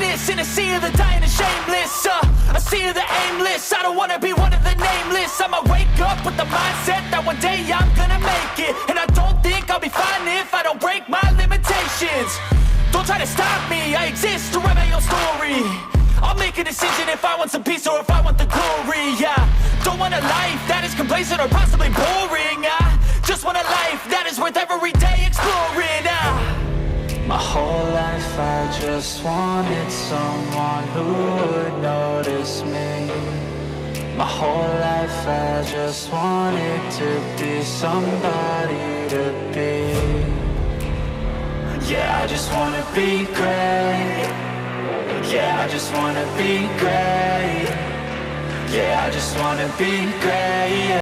greatness in a sea of the dying and shameless. A sea of the aimless. I don't wanna be one of the nameless. I'ma wake up with the mindset that one day I'm gonna make it. And I don't think I'll be fine if I don't break my limitations. Don't try to stop me, I exist to write my own story. I'll make a decision if I want some peace or if I want the glory. Yeah, don't want a life that is complacent or possibly boring. I just want a life that is worth every day exploring. My whole life I just wanted someone who would notice me. My whole life I just wanted to be somebody to be. Yeah, I just wanna be great. Yeah, I just wanna be great. Yeah, I just wanna be great.